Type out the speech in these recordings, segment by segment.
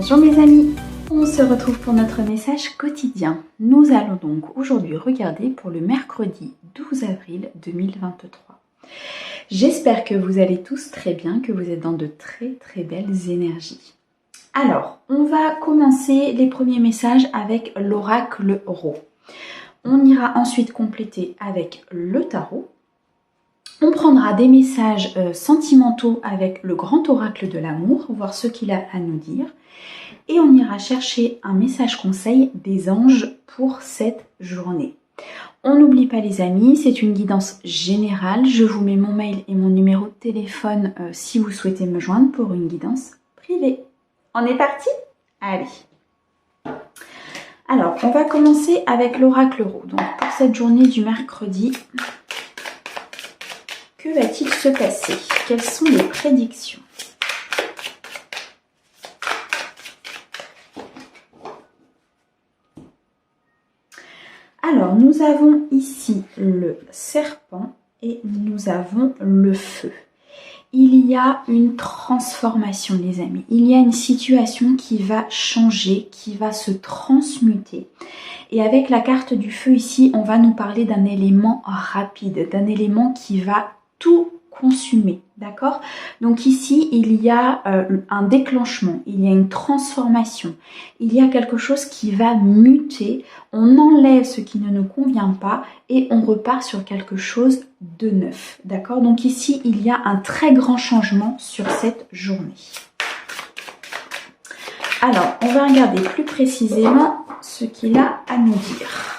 Bonjour mes amis, on se retrouve pour notre message quotidien. Nous allons donc aujourd'hui regarder pour le mercredi 12 avril 2023. J'espère que vous allez tous très bien, que vous êtes dans de très belles énergies. Alors, on va commencer les premiers messages avec l'oracle Ro. On ira ensuite compléter avec le tarot. On prendra des messages sentimentaux avec le grand oracle de l'amour, voir ce qu'il a à nous dire. Et on ira chercher un message conseil des anges pour cette journée. On n'oublie pas les amis, c'est une guidance générale. Je vous mets mon mail et mon numéro de téléphone si vous souhaitez me joindre pour une guidance privée. On est parti? Allez. Alors, on va commencer avec l'oracle Ro. Donc, pour cette journée du mercredi, que va-t-il se passer? Quelles sont les prédictions? Alors, nous avons ici le serpent et nous avons le feu. Il y a une transformation, les amis. Il y a une situation qui va changer, qui va se transmuter. Et avec la carte du feu ici, on va nous parler d'un élément rapide, d'un élément qui va tout consumer, d'accord? Donc ici, il y a un déclenchement, il y a une transformation, il y a quelque chose qui va muter, on enlève ce qui ne nous convient pas et on repart sur quelque chose de neuf, d'accord? Donc ici, il y a un très grand changement sur cette journée. Alors, on va regarder plus précisément ce qu'il a à nous dire.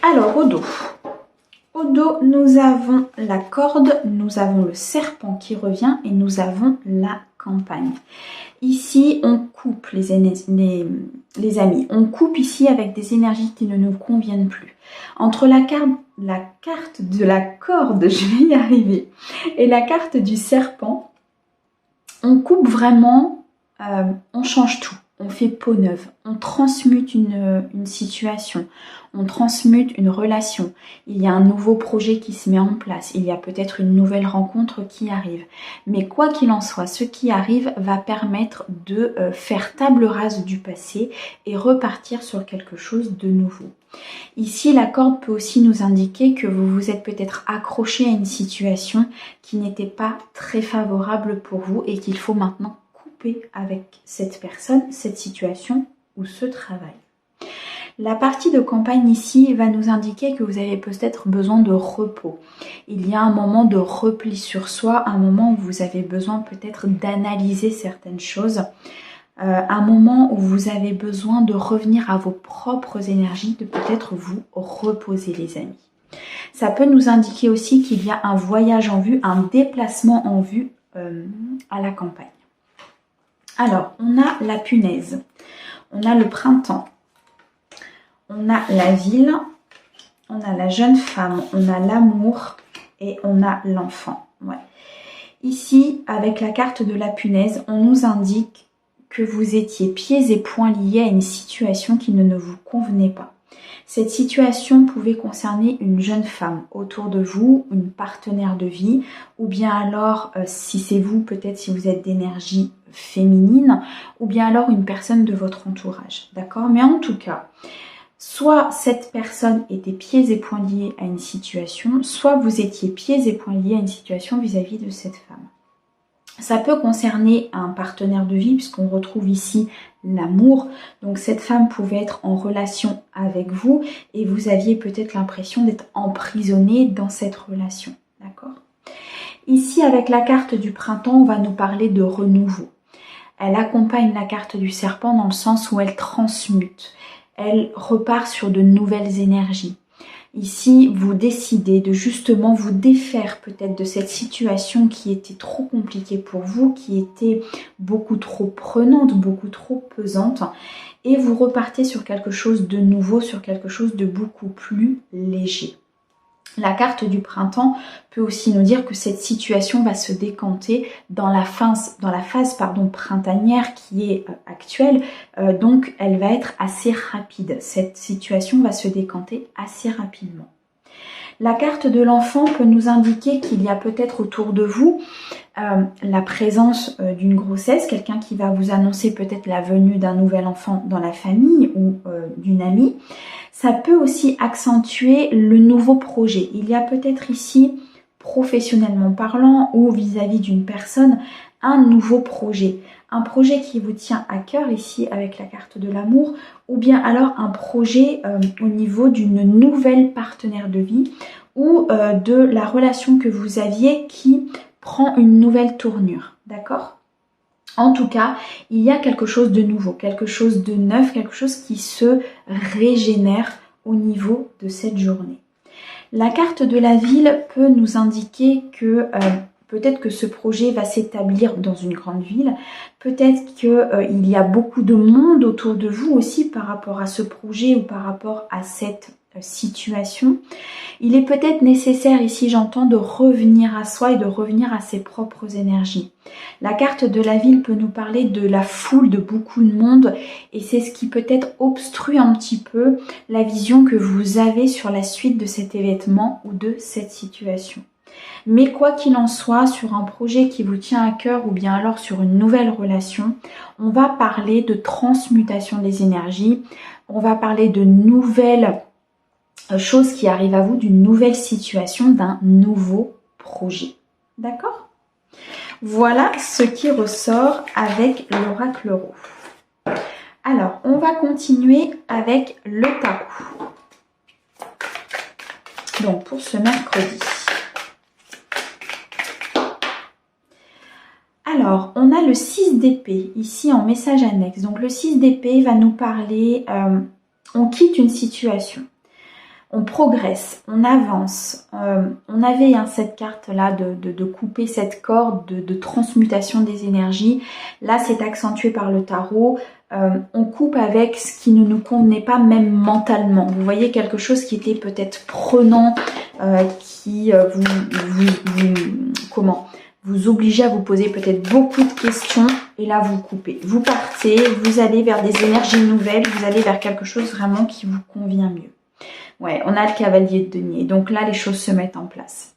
Alors, au dos, nous avons la corde, nous avons le serpent qui revient et nous avons la campagne. Ici, on coupe les amis. On coupe ici avec des énergies qui ne nous conviennent plus. Entre la carte de la corde, je vais y arriver, et la carte du serpent, on coupe vraiment, on change tout. On fait peau neuve, on transmute une situation, on transmute une relation. Il y a un nouveau projet qui se met en place, il y a peut-être une nouvelle rencontre qui arrive. Mais quoi qu'il en soit, ce qui arrive va permettre de faire table rase du passé et repartir sur quelque chose de nouveau. Ici, la corde peut aussi nous indiquer que vous vous êtes peut-être accroché à une situation qui n'était pas très favorable pour vous et qu'il faut maintenant avec cette personne, cette situation ou ce travail. La partie de campagne ici va nous indiquer que vous avez peut-être besoin de repos. Il y a un moment de repli sur soi, un moment où vous avez besoin peut-être d'analyser certaines choses, un moment où vous avez besoin de revenir à vos propres énergies, de peut-être vous reposer les amis. Ça peut nous indiquer aussi qu'il y a un voyage en vue, un déplacement en vue à la campagne. Alors, on a la punaise, on a le printemps, on a la ville, on a la jeune femme, on a l'amour et on a l'enfant. Ouais. Ici, avec la carte de la punaise, on nous indique que vous étiez pieds et poings liés à une situation qui ne vous convenait pas. Cette situation pouvait concerner une jeune femme autour de vous, une partenaire de vie, ou bien alors, si c'est vous, peut-être si vous êtes d'énergie féminine, ou bien alors une personne de votre entourage, d'accord? Mais en tout cas, soit cette personne était pieds et poings liés à une situation, soit vous étiez pieds et poings liés à une situation vis-à-vis de cette femme. Ça peut concerner un partenaire de vie puisqu'on retrouve ici l'amour. Donc cette femme pouvait être en relation avec vous et vous aviez peut-être l'impression d'être emprisonné dans cette relation. D'accord ? Ici, avec la carte du printemps, on va nous parler de renouveau. Elle accompagne la carte du serpent dans le sens où elle transmute. Elle repart sur de nouvelles énergies. Ici, vous décidez de justement vous défaire peut-être de cette situation qui était trop compliquée pour vous, qui était beaucoup trop prenante, beaucoup trop pesante, et vous repartez sur quelque chose de nouveau, sur quelque chose de beaucoup plus léger. La carte du printemps peut aussi nous dire que cette situation va se décanter dans la phase printanière qui est actuelle. Donc elle va être assez rapide. Cette situation va se décanter assez rapidement. La carte de l'enfant peut nous indiquer qu'il y a peut-être autour de vous la présence d'une grossesse, quelqu'un qui va vous annoncer peut-être la venue d'un nouvel enfant dans la famille ou d'une amie. Ça peut aussi accentuer le nouveau projet. Il y a peut-être ici, professionnellement parlant ou vis-à-vis d'une personne, un nouveau projet. Un projet qui vous tient à cœur ici avec la carte de l'amour, ou bien alors un projet au niveau d'une nouvelle partenaire de vie ou de la relation que vous aviez qui prend une nouvelle tournure, d'accord ? En tout cas, il y a quelque chose de nouveau, quelque chose de neuf, quelque chose qui se régénère au niveau de cette journée. La carte de la ville peut nous indiquer que peut-être que ce projet va s'établir dans une grande ville, peut-être qu'il y a beaucoup de monde autour de vous aussi par rapport à ce projet ou par rapport à cette situation. Il est peut-être nécessaire ici, j'entends, de revenir à soi et de revenir à ses propres énergies. La carte de la ville peut nous parler de la foule, de beaucoup de monde, et c'est ce qui peut-être obstrue un petit peu la vision que vous avez sur la suite de cet événement ou de cette situation. Mais quoi qu'il en soit, sur un projet qui vous tient à cœur ou bien alors sur une nouvelle relation, on va parler de transmutation des énergies, on va parler de nouvelles choses qui arrivent à vous, d'une nouvelle situation, d'un nouveau projet. D'accord ? Voilà ce qui ressort avec l'oracle Tarot. Alors, on va continuer avec le tarot. Donc, pour ce mercredi. Alors, on a le 6 d'épée ici en message annexe. Donc, le 6 d'épée va nous parler, on quitte une situation. On progresse, on avance. On avait cette carte-là de couper cette corde de transmutation des énergies. Là, c'est accentué par le tarot. On coupe avec ce qui ne nous convenait pas, même mentalement. Vous voyez quelque chose qui était peut-être prenant, qui vous obligeait à vous poser peut-être beaucoup de questions. Et là, vous coupez. Vous partez, vous allez vers des énergies nouvelles, vous allez vers quelque chose vraiment qui vous convient mieux. Ouais, on a le cavalier de denier. Donc là, les choses se mettent en place.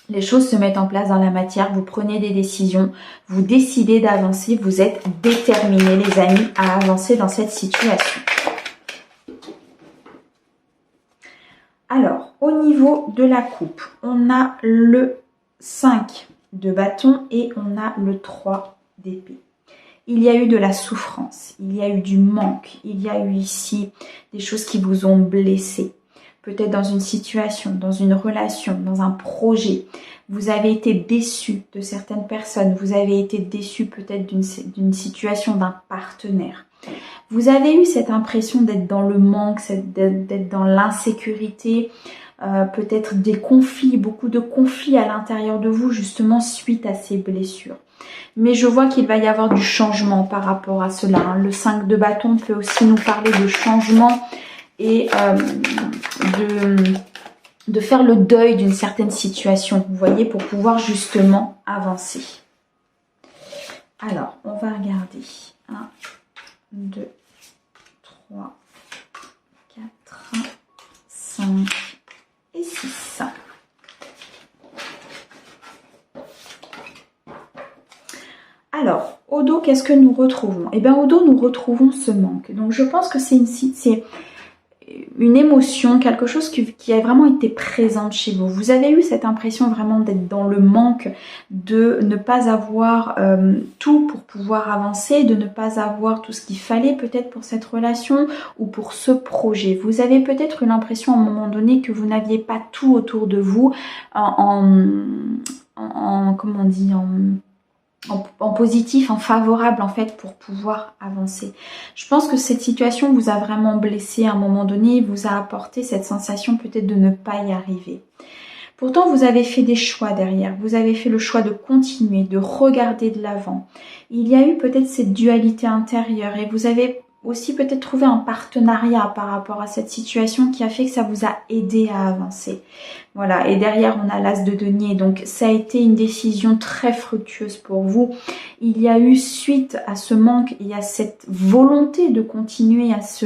Les choses se mettent en place dans la matière. Vous prenez des décisions. Vous décidez d'avancer. Vous êtes déterminés, les amis, à avancer dans cette situation. Alors, au niveau de la coupe, on a le 5 de bâton et on a le 3 d'épée. Il y a eu de la souffrance, il y a eu du manque, il y a eu ici des choses qui vous ont blessé. Peut-être dans une situation, dans une relation, dans un projet. Vous avez été déçu de certaines personnes. Vous avez été déçu peut-être d'une situation, d'un partenaire. Vous avez eu cette impression d'être dans le manque, d'être dans l'insécurité. Peut-être des conflits, beaucoup de conflits à l'intérieur de vous justement suite à ces blessures. Mais je vois qu'il va y avoir du changement par rapport à cela. Le 5 de bâton peut aussi nous parler de changement et de faire le deuil d'une certaine situation, vous voyez, pour pouvoir justement avancer. Alors, on va regarder. 1, 2, 3, 4, 5 et 6. Alors, au dos, qu'est-ce que nous retrouvons? Eh bien, au dos, nous retrouvons ce manque. Donc, je pense que c'est une émotion, quelque chose qui a vraiment été présente chez vous. Vous avez eu cette impression vraiment d'être dans le manque, de ne pas avoir tout pour pouvoir avancer, de ne pas avoir tout ce qu'il fallait peut-être pour cette relation ou pour ce projet. Vous avez peut-être eu l'impression à un moment donné que vous n'aviez pas tout autour de vous comment on dit, en positif, en favorable en fait pour pouvoir avancer. Je pense que cette situation vous a vraiment blessé à un moment donné, vous a apporté cette sensation peut-être de ne pas y arriver. Pourtant vous avez fait des choix derrière, vous avez fait le choix de continuer, de regarder de l'avant. Il y a eu peut-être cette dualité intérieure et vous avez aussi peut-être trouvé un partenariat par rapport à cette situation qui a fait que ça vous a aidé à avancer. Voilà, et derrière on a l'as de denier, donc ça a été une décision très fructueuse pour vous. Il y a eu, suite à ce manque, il y a cette volonté de continuer à ce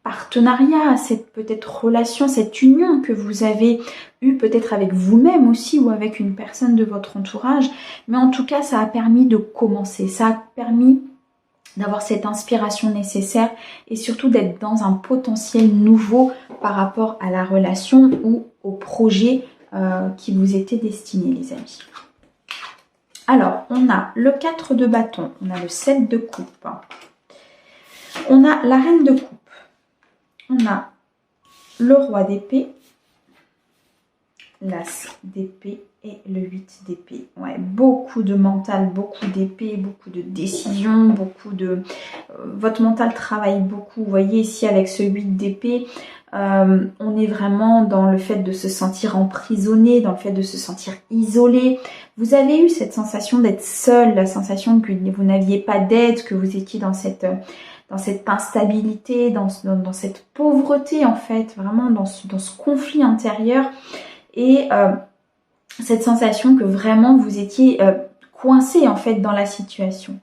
partenariat, à cette peut-être relation, cette union que vous avez eue peut-être avec vous-même aussi ou avec une personne de votre entourage. Mais en tout cas, ça a permis de commencer, ça a permis d'avoir cette inspiration nécessaire et surtout d'être dans un potentiel nouveau par rapport à la relation ou au projet qui vous était destiné, les amis. Alors, on a le 4 de bâton, on a le 7 de coupe, on a la reine de coupe, on a le roi d'épée, l'as d'épée et le 8 d'épée. Ouais, beaucoup de mental, beaucoup d'épée, beaucoup de décisions, beaucoup de... votre mental travaille beaucoup. Vous voyez ici avec ce 8 d'épée, on est vraiment dans le fait de se sentir emprisonné, dans le fait de se sentir isolé. Vous avez eu cette sensation d'être seul, la sensation que vous n'aviez pas d'aide, que vous étiez dans cette instabilité, dans cette pauvreté en fait, vraiment dans ce conflit intérieur. Et cette sensation que vraiment vous étiez coincé en fait dans la situation.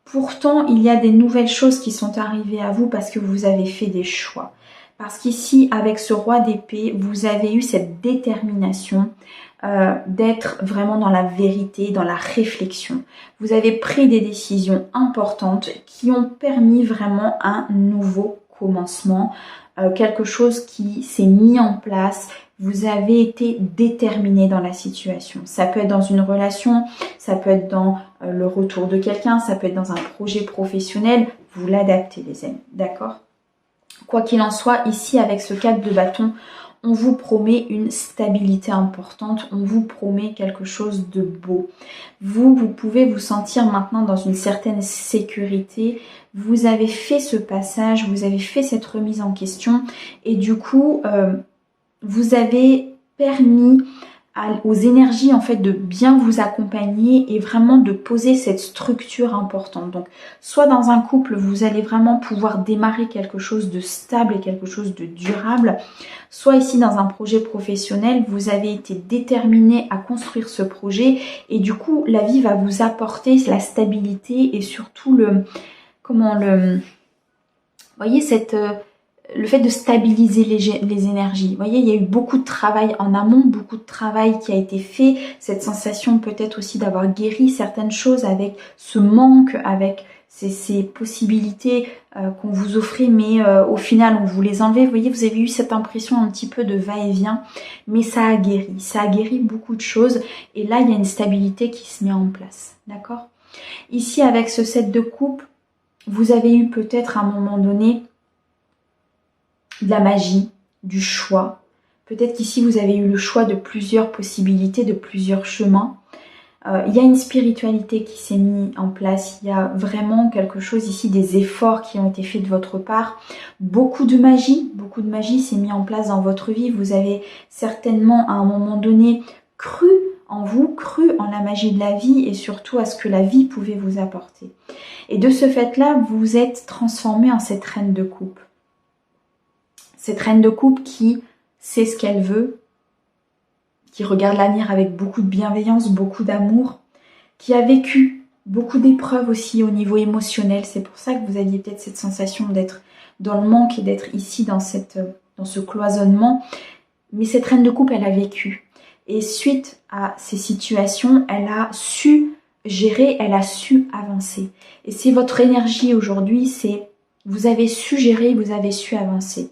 Pourtant, il y a des nouvelles choses qui sont arrivées à vous parce que vous avez fait des choix. Parce qu'ici, avec ce roi d'épée, vous avez eu cette détermination d'être vraiment dans la vérité, dans la réflexion. Vous avez pris des décisions importantes qui ont permis vraiment un nouveau commencement, quelque chose qui s'est mis en place. Vous avez été déterminé dans la situation. Ça peut être dans une relation, ça peut être dans le retour de quelqu'un, ça peut être dans un projet professionnel. Vous l'adaptez, les amis, d'accord? Quoi qu'il en soit, ici, avec ce 4 de bâton, on vous promet une stabilité importante, on vous promet quelque chose de beau. Vous pouvez vous sentir maintenant dans une certaine sécurité. Vous avez fait ce passage, vous avez fait cette remise en question et du coup... vous avez permis aux énergies en fait de bien vous accompagner et vraiment de poser cette structure importante. Donc soit dans un couple vous allez vraiment pouvoir démarrer quelque chose de stable et quelque chose de durable, soit ici dans un projet professionnel vous avez été déterminé à construire ce projet et du coup la vie va vous apporter la stabilité et surtout voyez le fait de stabiliser les énergies. Vous voyez, il y a eu beaucoup de travail en amont, beaucoup de travail qui a été fait. Cette sensation peut-être aussi d'avoir guéri certaines choses avec ce manque, avec ces possibilités qu'on vous offrait, mais au final, on vous les enlevait. Vous voyez, vous avez eu cette impression un petit peu de va-et-vient, mais ça a guéri. Ça a guéri beaucoup de choses. Et là, il y a une stabilité qui se met en place. D'accord ? Ici, avec ce 7 de coupe, vous avez eu peut-être à un moment donné de la magie, du choix. Peut-être qu'ici, vous avez eu le choix de plusieurs possibilités, de plusieurs chemins. Il y a une spiritualité qui s'est mise en place. Il y a vraiment quelque chose ici, des efforts qui ont été faits de votre part. Beaucoup de magie s'est mis en place dans votre vie. Vous avez certainement, à un moment donné, cru en vous, cru en la magie de la vie et surtout à ce que la vie pouvait vous apporter. Et de ce fait-là, vous vous êtes transformé en cette reine de coupe. Cette reine de coupe qui sait ce qu'elle veut, qui regarde l'avenir avec beaucoup de bienveillance, beaucoup d'amour, qui a vécu beaucoup d'épreuves aussi au niveau émotionnel. C'est pour ça que vous aviez peut-être cette sensation d'être dans le manque et d'être ici dans ce cloisonnement. Mais cette reine de coupe, elle a vécu. Et suite à ces situations, elle a su gérer, elle a su avancer. Et c'est votre énergie aujourd'hui, c'est vous avez su gérer, vous avez su avancer.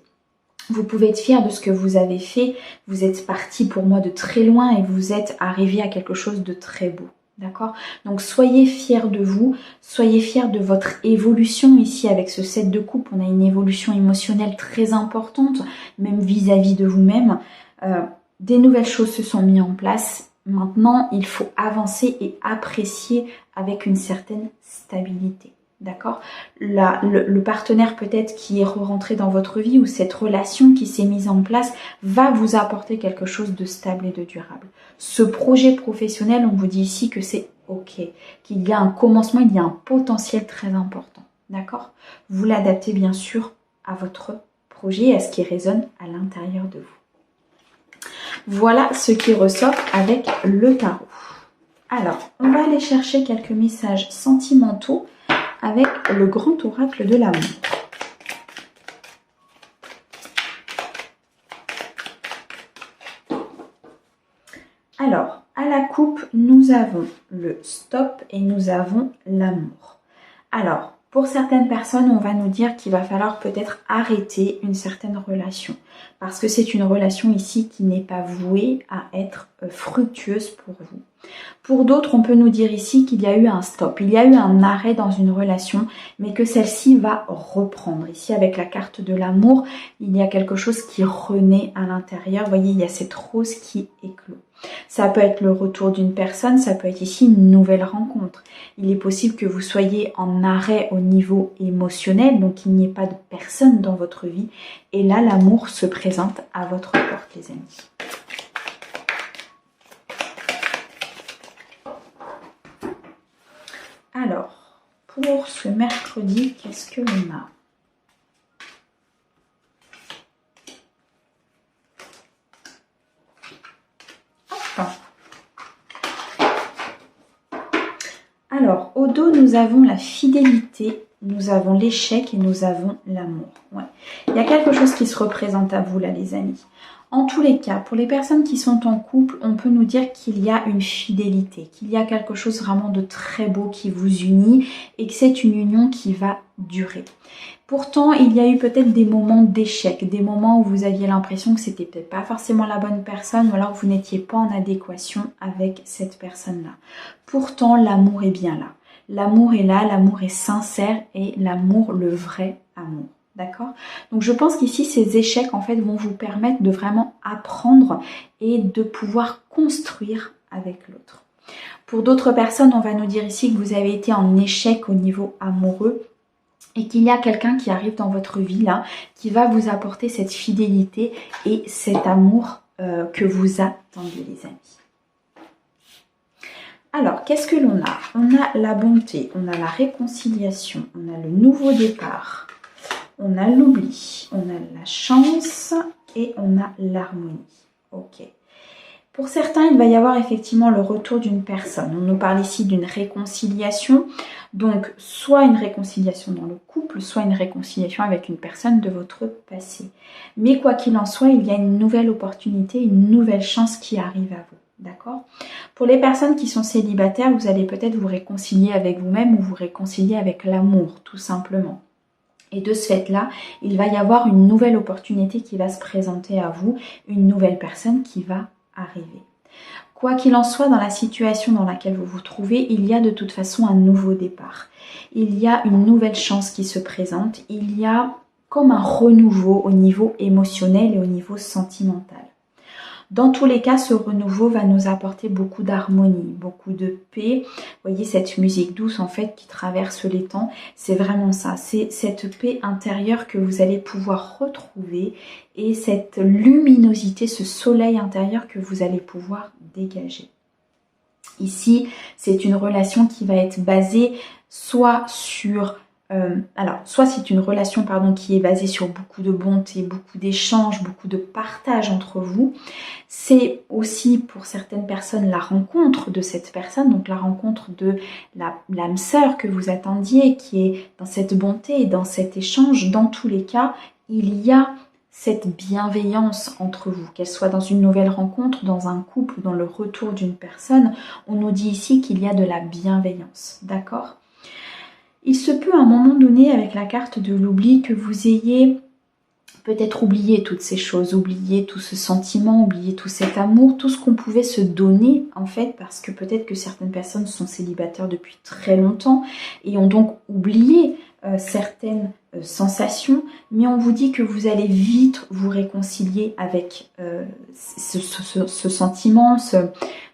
Vous pouvez être fier de ce que vous avez fait. Vous êtes parti pour moi de très loin et vous êtes arrivé à quelque chose de très beau. D'accord ? Donc soyez fiers de vous, soyez fiers de votre évolution. Ici avec ce 7 de coupe, on a une évolution émotionnelle très importante, même vis-à-vis de vous-même. Des nouvelles choses se sont mises en place. Maintenant, il faut avancer et apprécier avec une certaine stabilité. D'accord ? Le partenaire peut-être qui est rentré dans votre vie ou cette relation qui s'est mise en place va vous apporter quelque chose de stable et de durable. Ce projet professionnel, on vous dit ici que c'est OK, qu'il y a un commencement, il y a un potentiel très important. d'accord? Vous l'adaptez bien sûr à votre projet, à ce qui résonne à l'intérieur de vous. Voilà ce qui ressort avec le tarot. Alors, on va aller chercher quelques messages sentimentaux avec le grand oracle de l'amour. Alors, à la coupe, nous avons le stop et nous avons l'amour. Alors, pour certaines personnes, on va nous dire qu'il va falloir peut-être arrêter une certaine relation. Parce que c'est une relation ici qui n'est pas vouée à être fructueuse pour vous. Pour d'autres, on peut nous dire ici qu'il y a eu un stop, il y a eu un arrêt dans une relation, mais que celle-ci va reprendre. Ici, avec la carte de l'amour, il y a quelque chose qui renaît à l'intérieur. Vous voyez, il y a cette rose qui éclot. Ça peut être le retour d'une personne, ça peut être ici une nouvelle rencontre. Il est possible que vous soyez en arrêt au niveau émotionnel, donc il n'y ait pas de personne dans votre vie. Et là, l'amour se présente à votre porte, les amis. Alors, pour ce mercredi, qu'est-ce que l'on a? Alors, au dos, nous avons la fidélité, nous avons l'échec et nous avons l'amour. Ouais. Il y a quelque chose qui se représente à vous là, les amis. En tous les cas, pour les personnes qui sont en couple, on peut nous dire qu'il y a une fidélité, qu'il y a quelque chose vraiment de très beau qui vous unit et que c'est une union qui va durer. Pourtant, il y a eu peut-être des moments d'échec, des moments où vous aviez l'impression que c'était peut-être pas forcément la bonne personne ou alors que vous n'étiez pas en adéquation avec cette personne-là. Pourtant, l'amour est bien là. L'amour est là, l'amour est sincère et l'amour, le vrai amour. D'accord? Donc je pense qu'ici, ces échecs en fait vont vous permettre de vraiment apprendre et de pouvoir construire avec l'autre. Pour d'autres personnes, on va nous dire ici que vous avez été en échec au niveau amoureux et qu'il y a quelqu'un qui arrive dans votre vie là, qui va vous apporter cette fidélité et cet amour que vous attendiez, les amis. Alors, qu'est-ce que l'on a? On a la bonté, on a la réconciliation, on a le nouveau départ, on a l'oubli, on a la chance et on a l'harmonie. Ok. Pour certains, il va y avoir effectivement le retour d'une personne. On nous parle ici d'une réconciliation. Donc, soit une réconciliation dans le couple, soit une réconciliation avec une personne de votre passé. Mais quoi qu'il en soit, il y a une nouvelle opportunité, une nouvelle chance qui arrive à vous. D'accord? Pour les personnes qui sont célibataires, vous allez peut-être vous réconcilier avec vous-même ou vous réconcilier avec l'amour, tout simplement. Et de ce fait-là, il va y avoir une nouvelle opportunité qui va se présenter à vous, une nouvelle personne qui va arriver. Quoi qu'il en soit, dans la situation dans laquelle vous vous trouvez, il y a de toute façon un nouveau départ. Il y a une nouvelle chance qui se présente. Il y a comme un renouveau au niveau émotionnel et au niveau sentimental. Dans tous les cas, ce renouveau va nous apporter beaucoup d'harmonie, beaucoup de paix. Vous voyez cette musique douce en fait qui traverse les temps, c'est vraiment ça. C'est cette paix intérieure que vous allez pouvoir retrouver et cette luminosité, ce soleil intérieur que vous allez pouvoir dégager. Ici, c'est une relation qui va être basée soit sur... soit c'est une relation qui est basée sur beaucoup de bonté, beaucoup d'échanges, beaucoup de partage entre vous. C'est aussi pour certaines personnes la rencontre de cette personne, donc la rencontre de l'âme sœur que vous attendiez, qui est dans cette bonté et dans cet échange. Dans tous les cas, il y a cette bienveillance entre vous, qu'elle soit dans une nouvelle rencontre, dans un couple, dans le retour d'une personne. On nous dit ici qu'il y a de la bienveillance, d'accord ? Il se peut à un moment donné, avec la carte de l'oubli, que vous ayez peut-être oublié toutes ces choses, oublié tout ce sentiment, oublié tout cet amour, tout ce qu'on pouvait se donner en fait, parce que peut-être que certaines personnes sont célibataires depuis très longtemps et ont donc oublié certaines sensations, mais on vous dit que vous allez vite vous réconcilier avec ce sentiment,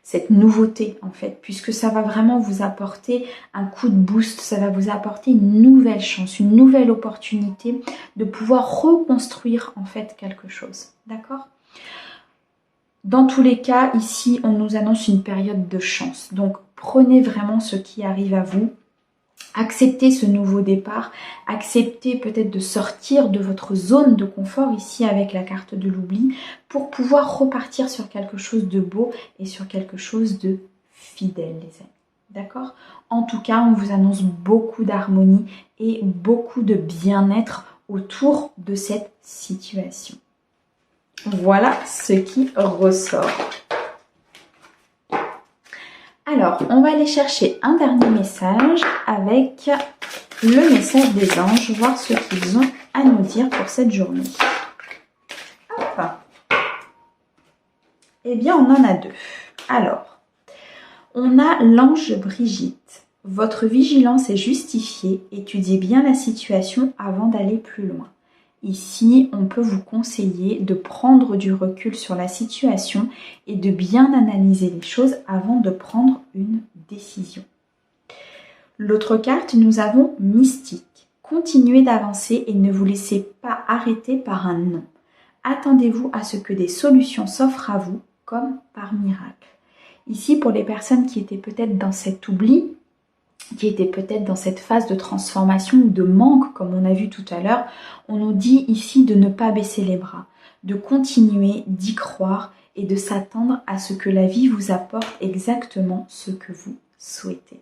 cette nouveauté en fait, puisque ça va vraiment vous apporter un coup de boost, ça va vous apporter une nouvelle chance, une nouvelle opportunité de pouvoir reconstruire en fait quelque chose, d'accord? Dans tous les cas, ici, on nous annonce une période de chance, donc prenez vraiment ce qui arrive à vous Acceptez ce nouveau départ, acceptez peut-être de sortir de votre zone de confort ici avec la carte de l'oubli pour pouvoir repartir sur quelque chose de beau et sur quelque chose de fidèle les amis. D'accord? En tout cas, on vous annonce beaucoup d'harmonie et beaucoup de bien-être autour de cette situation. Voilà ce qui ressort. Alors, on va aller chercher un dernier message avec le message des anges, voir ce qu'ils ont à nous dire pour cette journée. Hop. Eh bien, on en a deux. Alors, on a l'ange Brigitte. Votre vigilance est justifiée. Étudiez bien la situation avant d'aller plus loin. Ici, on peut vous conseiller de prendre du recul sur la situation et de bien analyser les choses avant de prendre une décision. L'autre carte, nous avons Mystique. Continuez d'avancer et ne vous laissez pas arrêter par un non. Attendez-vous à ce que des solutions s'offrent à vous comme par miracle. Ici, pour les personnes qui étaient peut-être dans cet oubli, qui était peut-être dans cette phase de transformation ou de manque, comme on a vu tout à l'heure, on nous dit ici de ne pas baisser les bras, de continuer, d'y croire et de s'attendre à ce que la vie vous apporte exactement ce que vous souhaitez.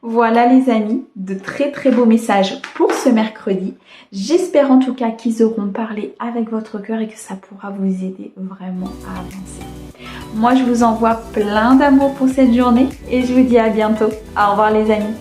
Voilà les amis, de très très beaux messages pour ce mercredi. J'espère en tout cas qu'ils auront parlé avec votre cœur et que ça pourra vous aider vraiment à avancer. Moi je vous envoie plein d'amour pour cette journée et je vous dis à bientôt. Au revoir les amis.